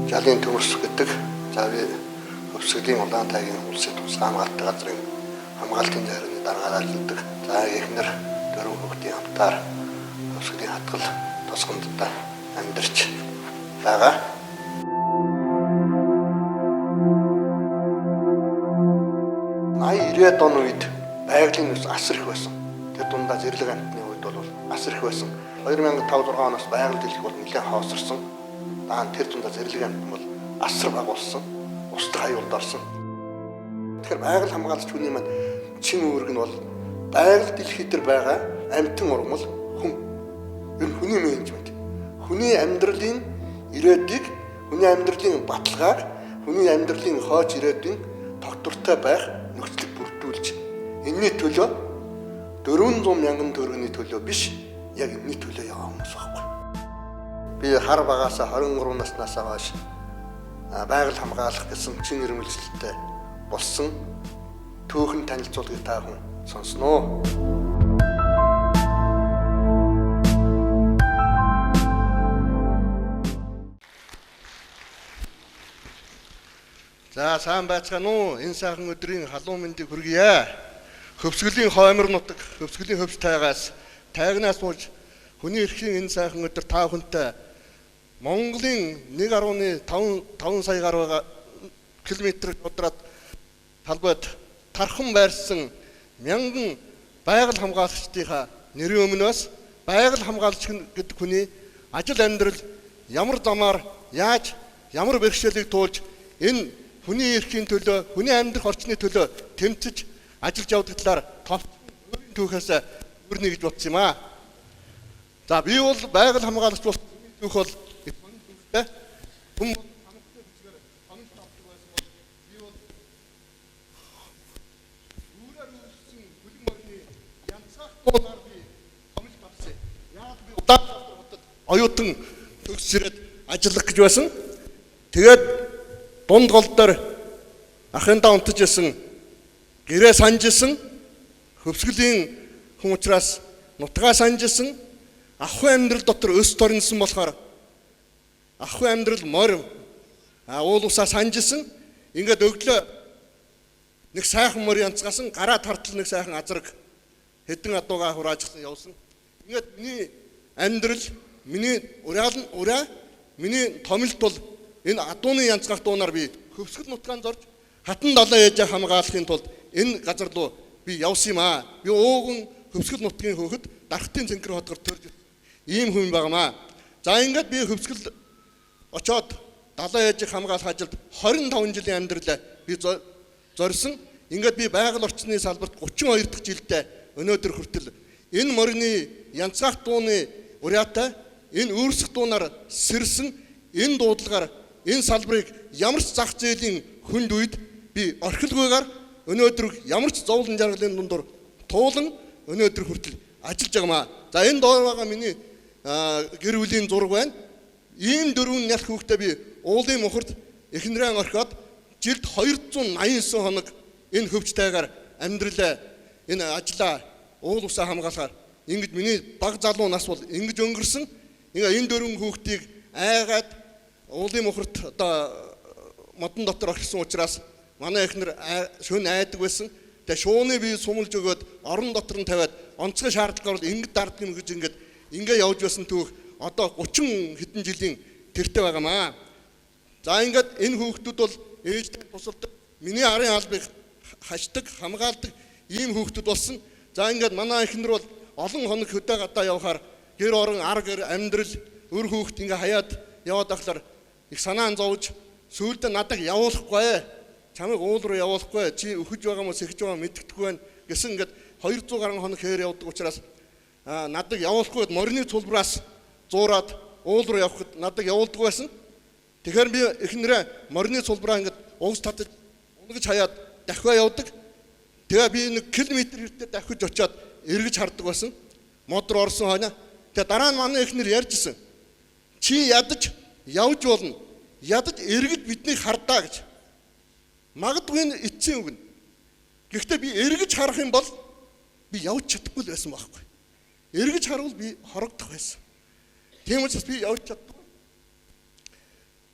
Жалын төмөрс гэдэг заавь өвсгөлийн улаан тайгийн улсын тусгай хамгаалалтын газрын хамгаалтын байрны дараагаар ажилладаг. За эхнэр дөрвөн хүүхдийн хамтаар өвсгөлийн хатгал тосгондоо амьдарч байгаа. 90-90-ад оны үед байгалийн ус асар их байсан. Тэр дундаа зэрлэг амтны үед бол асар их байсан. 2005-6 оноос байгаль дэлхий бол нэлээд хаосарсан. Тэр дундаа зэрлэг амт бол асар бага болсон. Устдах аюулд орсон. Тэгэхээр байгаль хамгаалагч хүний маань чин үүрэг нь бол байгаль дэлхий дээр байгаа амтэн ургамал хүн. Ер нь хүний менежмент. Хүний амьдралын ирээдүйг, хүний амьдралын баталгааг, хүний амьдралын хойч ирээдүйн тогтвортой байх нөхцөлийг бүрдүүлж энэний төлөө 400 мянган төгрөгийн төлөө биш, яг энэний төлөө яваа хүмүүс байхгүй. Би хар багаас 23 наснаас хойш байгаль хамгаалах гэсэн чин ирмэлзэлтэй болсон түүхэн танилцуулгыг та хүн сонсноо. За сайн байцгаана уу? Энэ сайхан өдрийн халуун мэндийг хүргье. Хөвсгөлийн хоймор нутаг, хөвсгөлийн хөвс тайгаас тайгнаас болж хүний эрхийн энэ сайхан өдөр та хүнтэй Монголын 1.5 сая гаруй километр квадрат талбайд тархан байрсан мянган байгаль хамгаалагчдынхаа нэрийн өмнөөс байгаль хамгаалагч гэдэг хүний ажил амьдрал ямар замаар яаж ямар бэрхшээлийг туулж энэ хүний эрхийн төлөө, хүний амьдрах орчны төлөө тэмцэж ажиллаж явдаг талаар товчхон түүхээс өрнө гэж бодсон юм аа. За би бол байгаль хамгаалагч болох түүх бол түүхтэй хүн хамттай бичгээр хамт авдаг байсан бол би бол үүрээр үүссэн бүлэг мөрний янцгах туулаар би хамт авсан. Яг би удаад оюутан төгс ирээд ажиллах гэж байсан. Тэгээд дунд гол дээр ахындаа унтаж исэн гэрээ санж исэн хөвсгөлийн хүн учраас нутгаа санж исэн ахгүй амьдрал дотор өс торнсон болохоор ахгүй амьдрал морь уул усаа санж исэн ингээд өглөө нэг сайхан морь янцгасан гараа тартал нэг сайхан азраг хэдэн адуугаа хураажсан явсан ингээд миний амьдрал миний ураа миний томилт бол энэ адууны янцгах дуунаар би хөвсгөл нутгаан зорж хатан далайн ээжээ хамгаалахын тулд энэ газар руу би явсан юм аа. Би ууган хөвсгөл нутгийн хөөхд дархтын цэнхэр хотгор төрж ийм хүн байгаамаа. За ингээд би хөвсгөл очоод далайн ээжийг хамгаалах ажилд 25 жилийн амьдралаа би зорьсон. Ингээд би байгаль орчны салбарт 32 дахь жилдээ өнөөдөр хүртэл энэ морины янцгах дууны ураатай энэ өөрсөх дуунаар сэрсэн энэ дуудлагаар энэ салбарыг ямар ч зах зээлийн хүнд үед би орхилгүйгээр өнөөдөр ямар ч зовлон жаргалын дундор туулан өнөөдөр хүртэл ажиллаж байгаамаа. За энэ доор байгаа миний гэр бүлийн зураг байна. Ийм дөрвөн нялх хүүхдээ би уулын мухарт эхнэрээ орхиод жилд 289 хоног энэ хөвчтэйгээр амьдралаа энэ ажлаа уул усаа хамгаалахаар ингэж миний баг залуу нас бол ингэж өнгөрсөн. Энэ дөрвөн хүүхдийг айгаад уулын мухарт одоо модон дотор орхисон учраас манай эхнэр шөнө айдаг байсан. Тэгээ шууны би сумлж өгөөд орон дотор нь тавиад онцгой шаардлагаар бол ингэж дарддаг юм гэж ингээ явж байсан түүх одоо 30 хэдэн жилийн тэртээ байгаамаа. За ингээд энэ хүүхдүүд бол ээжтэй тусалдаг, миний арын албыг хашдаг, хамгаалдаг ийм хүүхдүүд болсон. За ингээд манай эхнэр бол олон хоног хөдөө гадаа явахаар гэр орон арга амьдрал өр хүүхд ингээ хаяад яваад ахлаар их санаан зовж сүйдээ надад явуулахгүй, чамайг уул руу явуулахгүй, чи өхөж байгаа мó сэхэж байгаа мэддэхгүй байна гэсэн ингээд 200 гаруй хоног хээр явдаг учраас надад явуулахгүй морины цулбраас зуураад уул руу явахад надад явуулдаг байсан. Тэгэхээр би эхнэрээ морины цулбраа ингээд угс татаж унгаж хаяад дахиад явдаг. Тэгээ би нэг километр хүртэл дахиж очиод эргэж хардаг байсан. Мод руу орсон хойно. Тэгээ дараа нь манай эхнэр ярьжсэн. Чи ядаж явж болно. Ядаж эргэж биднийг хардаа гэж. Магадгүй энэ эцсийн үг нь. Гэхдээ би эргэж харах юм бол би явж чадахгүй л байсан байхгүй. Эргэж харвал би хорогдох байсан. Тийм учраас би явж чаддаг.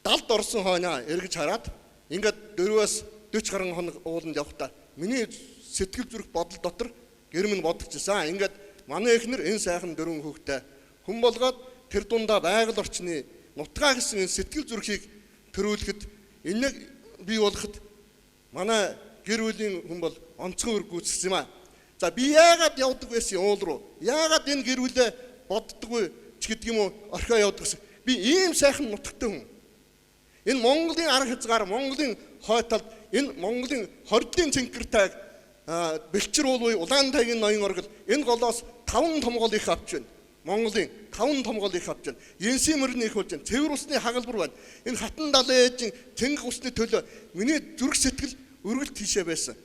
Далд орсон хойноо эргэж хараад ингээд 4-өөс 40 гаруй хоног ууланд явхдаа миний сэтгэл зүрх бодол дотор гэрмэн бодогчсан. Ингээд манай эхнэр энэ сайхан 4 хүүхдээ хүн болгоод тэр дундаа байгаль орчны нутгаа гэсэн энэ сэтгэл зүрхийг төрүүлэхэд энийг бий болгоход манай гэр бүлийн хүн бол онцгой үр гүйцэтгэсэн юм аа. За би яагаад явдаг байсан уул руу? Яагаад энэ гэр бүлээ боддоггүй ч гэдэг юм уу орхио явдаг гэсэн. Би ийм сайхан нутагтай хүн. Энэ Монголын арга хязгаар, Монголын хойтолд, энэ Монголын хордлын цэнхэртайг бэлчэр уулын улаан тайгийн ноён оргил энэ голоос 5 том гол их авч байна. Монголын 5 том гол их авч байна. Енсийн мөрний их болж байна. Цэвэр усны хагалбар байна. Энэ хатан далайн ээжийн цэнгэг усны төлөө миний зүрх сэтгэл өргөлт тийшээ байсан.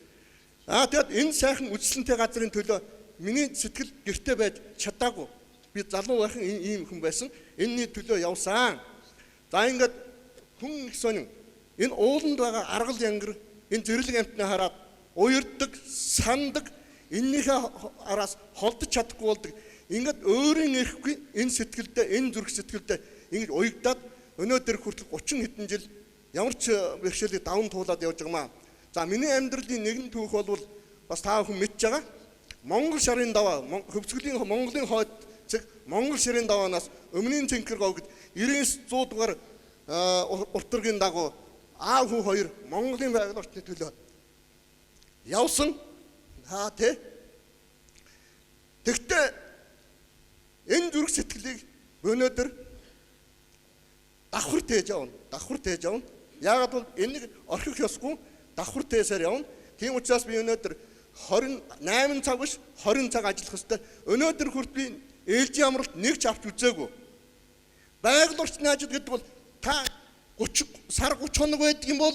Тэгэд энэ сайхан үжлэнтэй газрын төлөө миний сэтгэл гэртээ байж чадаагүй. Би залуу байхын ийм хүн байсан. Энэний төлөө явсан. За ингээд хүн их сонин энэ ууланд байгаа аргал янгар энэ зэрлэг амтны хараад уярддаг, сандаг, эннийхээ араас холдож чадахгүй болдог. Ингээд өөрийн эрэхгүй энэ сэтгэлдээ, энэ зүрх сэтгэлдээ ингэж уягдаад өнөөдөр хүртэл 30 хэдэн жил ямар ч бэрхшээлийг даван туулаад явж байгаа юм аа. За миний амьдралын нэгэн түүх бол бас та бүхэн мэдж байгаа. Монгол шарын даваа, хөвцгөлийн Монголын хойд цэг Монгол шарын даваанаас өмнгийн цэнхэр говьд 99 100 дугаар уртыргийн дагуу аав хүү хоёр Монголын байгаль орчны төлөө явсан. Тэгтээ энэ зүрх сэтгэлийг өнөөдөр давхар тээж явна. Яагаад бол энийг орхих ёсгүй давхар тээсээр явна. Тийм учраас би өнөөдөр 28 цаг биш 20 цаг ажиллах ёстой. Өнөөдөр хүртэл би ээлжийн амралт нэг ч авч үзээгүй. Байгаль орчны ажил гэдэг бол та 30 хоног байдаг юм бол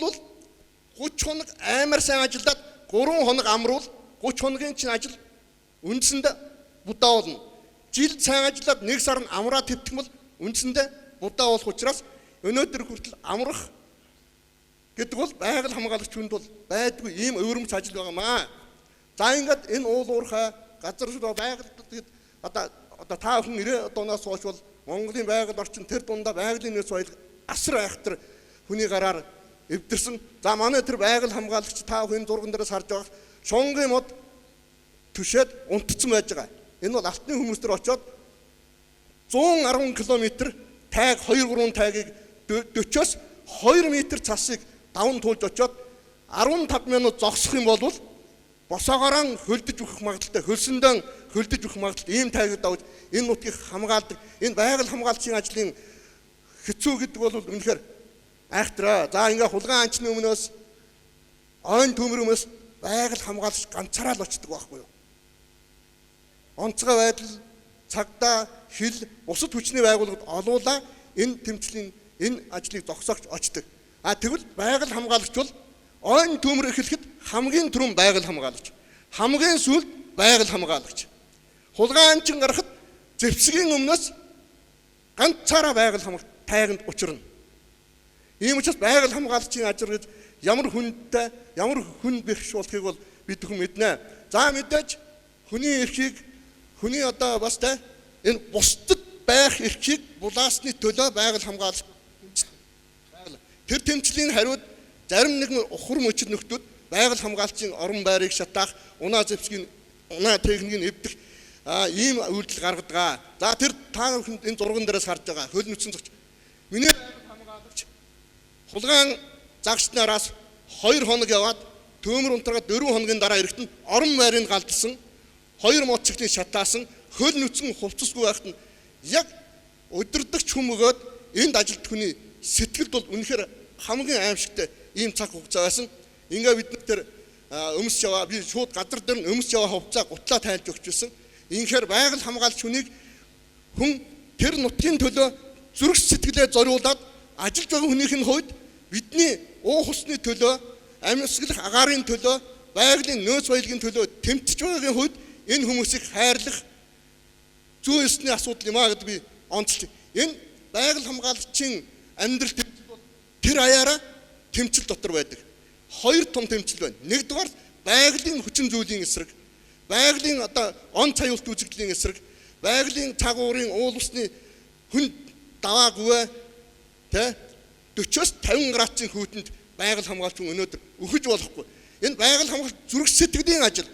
30 хоног амар сайн ажиллаад 3 хоног амруул 30 хоногийн чинь ажил үндсэндээ будаа болно. Жил сайн ажиллаад 1 сар нь амраа твтэх бол үндсэндээ будаа болох учраас өнөөдөр хүртэл амрах гэдэг бол байгаль хамгаалагч хүнд бол байдгүй ийм өвөрмц ажил байгаамаа. За ингээд энэ уул уурхай газар ширээ байгаль гэдэг одоо та бүхэн 90 оноос хойш бол Монголын байгаль орчин тэр дундаа байгалийн нэг соёл асар айхтар хүний гараар эвдэрсэн. За манай тэр байгаль хамгаалагч та бүхэн зурган дээрээс харж байгаа шунгийн мод түшээд унтцсан байж байгаа. Энэ бол алтны хүмүүс төр очоод 110 км тайг 2-3 тайгийг 40-оос 2 м цасыг даван туулж очоод 15 минут зогсох юм бол босоогоор хөлдөж өгөх магадaltaй хөлсөндөө хөлдөж өгөх магадaltaй ийм тайгыг давж энэ нутгийг хамгаалдаг. Энэ байгаль хамгаалчийн ажлын хэцүү гэдэг бол үнэхээр айхтраа. За ингээ хулгайн анчны өмнөөс ойн төмөрөөс байгаль хамгаалагч ганцаараа л очдөг байхгүй юу? Онцгой байдал, цагдаа, хил, бусад хүчний байгууллагууд олуулаа энэ тэмцлийн энэ ажлыг зогсоогч очдөг. Тэгвэл байгаль хамгаалагч бол ойн төмөр эхлэхэд хамгийн түрүүн байгаль хамгаалагч, хамгийн сүүлд байгаль хамгаалагч. Хулгайн анчин гарахад зэвсгийн өмнөөс ганцаараа байгаль хамгаалагч тайганд учирна. Ийм учраас байгаль хамгаалагчийн ажил гэж ямар хүнтэй, ямар хүн бэрхшүүлэхийг бол бид бүхэн мэднэ. За мэдээж хүний эрхийг хүний одоо бас энэ бусдад байх эрхийг булаасны төлөө байгаль хамгаалагч тэр тэмцлийн хариуд зарим нэгэн ухар мөчид нөхдүүд байгаль хамгаалагчийн орон байрыг шатаах, унаа зэвсгийн унаа техникийг эвдэх ийм үйлдэл гаргадаг. За тэр та энэ зурган дээрээс харж байгаа хөл нүцэн зогч миний байгаль хамгаалагч хулгайн загшнараас 2 хоног яваад төмөр унтраад 4 хоногийн дараа ирэхэд орон байрыг галдсан 2 мотоциклыг шатаасан хөл нүцэн хувцасгүй байхад нь яг удирдахч хүмүүгээд энд ажилт хүний сэтгэлд бол үнэхээр хамгийн аимшигтай ийм цаг хугацаа байсан. Ингээ бид нар тэр өмс яваа би шууд газар дээр өмс яваа хувцас гутлаа тайлж өгч байсан. Инхээр байгаль хамгаалагч хүнийг хүн тэр нутгийн төлөө зүрх сэтгэлээ зориулаад ажиллаж байгаа хүнийхний хувьд бидний уу хусны төлөө, амьсгалах агаарын төлөө, байгалийн нөөц баялагын төлөө тэмцэж байгаагийн хувьд энэ хүмүүсийг хайрлах зүй ёсны асуудал юм аа гэдэг би онцлж. Энэ байгаль хамгаалагчийн амьдрал тэмцэл бол тэр аяараа тэмцэл дотор байдаг. 2 том тэмцэл байна. Нэгдүгээр байгалийн хүчин зүйлийн эсрэг, байгалийн одоо он цаюулт үзэгдлийн эсрэг, байгалийн цаг уурын уул усны хүн даваагүй тэ 40-оос 50 градусын хүйтэнд байгаль хамгаалч өнөөдөр өгөж болохгүй. Энэ байгаль хамгаалч зүрх сэтгэлийн ажил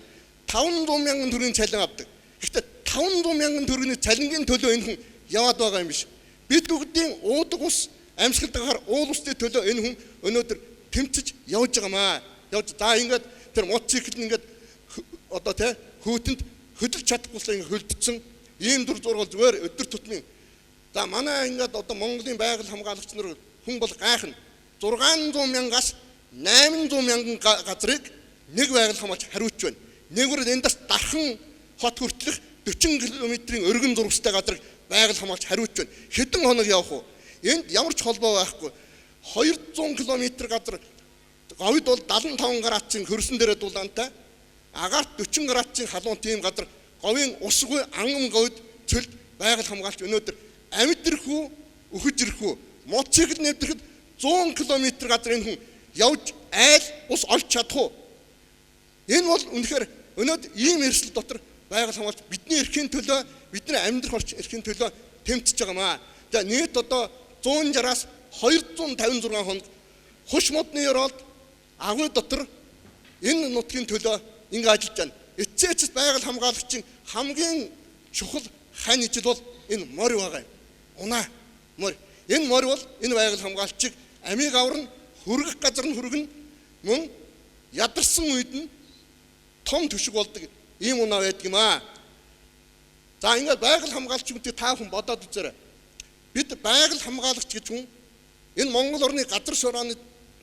500 мянган төгрөгийн цалин авдаг. Гэхдээ 500 мянган төгрөгийн цалингийн төлөө энэ хүн яваад байгаа юм биш. Бид бүгдийн уудаг ус амьсгалдгаар уул усны төлөө энэ хүн өнөөдөр тэмцэж явж байгаамаа. Явж за ингээд тэр мотоцикл ингээд одоо тэ хүүтэнд хөдөлж чадахгүйсээ ингээд хөлдсөн ийм дүр зураг зүгээр өдөр тутмын. За манай ингээд одоо Монголын байгаль хамгаалагч нар хүн бол гайхна 600 мянгаас 800 мянган газрыг нэг байгаль хамгаалж хариуч байна. Нэгвэр эндээс дархан хот хүртэлх 40 км-ийн өргөн зургастай газрыг байгаль хамгаалж хариуч байна. Хэдэн хоног явах вэ? Энд ямар ч холбоо байхгүй. 200 км газар говьд бол 75 градусын хөрсөн дээрээ дулаантай. Агаарт 40 градусын халуун тийм газар говийн усгүй ангам говьд цөлд байгаль хамгаалж өнөөдөр амьд ирэхүү, өхөж ирэхүү, мотоцикл нэвтрэхэд 100 км газар энэ хүн явж айл ус олж чадах уу? Энэ бол үнэхээр өнөөдөр ийм эрсдэл дотор байгаль хамгаалж бидний эрхийн төлөө, бидний амьдрах эрхийн төлөө тэмцэж байгаамаа. За нийт одоо 160-аас 256 хоног хуш модны ёроолд агуй дотор энэ нутгийн төлөө ингэ ажиллаж байна. Эцээч байгаль хамгаалагчийн хамгийн чухал хань ижил бол энэ морь байгаа юм. Унаа морь. Энэ морь бол энэ байгаль хамгаалагчийг амийг аварна, хүргэх газар нь хүргэнэ, мөн ядарсан үед нь том төшиг болдог ийм унаа байдаг юм аа. За ингээд байгаль хамгаалагчдыг та хүн бодоод үзээрэй. Бид байгаль хамгаалагч гэж хүн энэ Монгол орны газар шорооны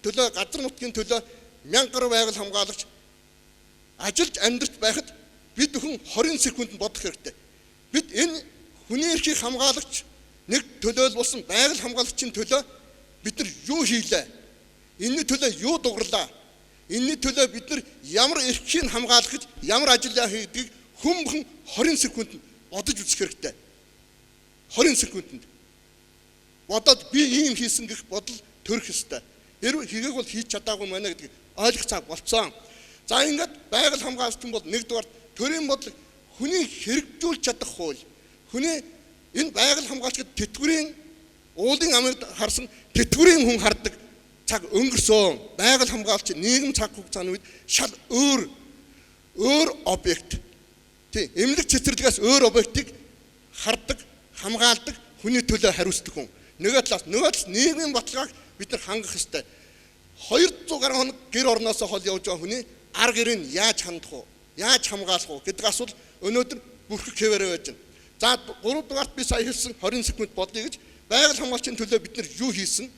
төлөө, газар нутгийн төлөө 1000 гаруй байгаль хамгаалагч ажиллаж амьдарч байхад бид хүн 20 секундэд бодох хэрэгтэй. Бид энэ хүний эрхийг хамгаалагч нэг төлөөлсөн байгаль хамгаалагчийн төлөө бид нар юу хийлээ? Энэний төлөө юу дугарлаа? Энэний төлөө бид нар ямар эрхийг хамгаалах гэж ямар ажиллаа хийдгийг хүмхэн 20 секундэд бодож үзэх хэрэгтэй. 20 секундэд бодоод би ийм хийсэн гэх бодол төрөх ёстой. Хэрвээ хийгээг бол хийж чадаагүй мэнэ гэдгийг ойлгох цаг болцсон. За ингээд байгаль хамгаалагч бол нэгдүгээр төрийн бодлого хүний хэрэгжүүлж чадах хууль. Хүний энэ байгаль хамгаалагчид тэтгэврийн уулын амыг харсан тэтгэврийн хүн хардаг цаг өнгөрсөн. Байгаль хамгаалагч нийгэм цаг хугацааны үед шал өөр объект. Тийм эмнэлэг цэцэрлэгээс өөр объектыг хардаг, хамгаалдаг, хүний төлөө хариуцдаг хүн. Нөгөө талаас нийгмийн баталгааг бид нар хангах ёстой. 200 гаруй хоног гэр орноосоо хол явж байгаа хүний арга гэрийг яаж хандах вэ? Яаж хамгаалах вэ гэдэг асуулт өнөөдөр бүрхэг хэвээрээ байж байна. За 3 дугаарт би сая хэлсэн 20 секунд бодъё гэж байгаль хамгаалчийн төлөө бид нар юу хийсэн?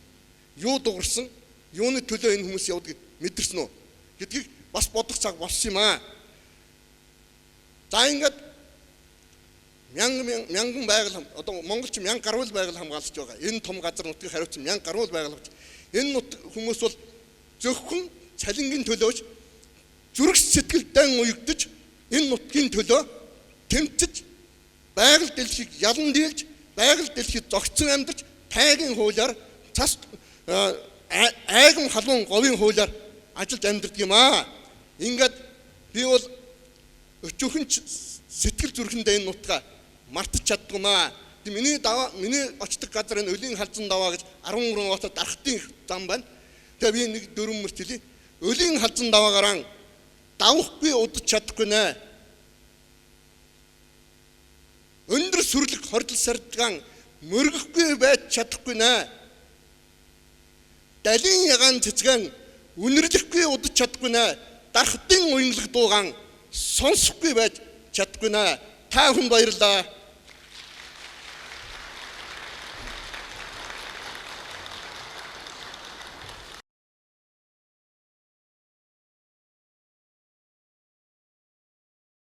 Юу дуурсан? Юуны төлөө энэ хүмүүс явдаг мэдэрсэн үү гэдгийг бас бодох цаг болсон юм аа. За ингээд мянган байгаль одоо монголч 1000 гаруй байгаль хамгаалагч байгаа. Энэ том газар нутгийг хариуцсан 1000 гаруй байгаль хамгаалагч. Энэ нут хүмүүс бол зөвхөн цалингийн төлөөч зүрх сэтгэлдээ уягдж энэ нутгийн төлөө тэмцэж байгаль дэлхийг ялан дийлж байгаль дэлхийд зогцсон амьдарч тайгийн хуулиар цас айгам халуун говийн хуулиар ажиллаж амьдардаг юм аа. Ингээд би бол өчүүхэн сэтгэл зүрхэндээ энэ нутгаа мартаж чаддгумаа. Миний очдог газар энэ өлийн халзан даваа гэж 13 хотод дархтын зам байна. Тэгээ би нэг дөрвөн мөрт хэлий. Өлийн халзан даваагараа давхгүй удаж чадахгүй нэ. Өндөр сүрлэг хордол сардгаан мөргөхгүй байж чадахгүй нэ. Далийн ягаан цэцгэн үнэрлэхгүй удаж чадахгүй нэ. Дархтын уянлаг дуугаан сонсохгүй байж чадахгүй нэ. Та хүн баярлаа.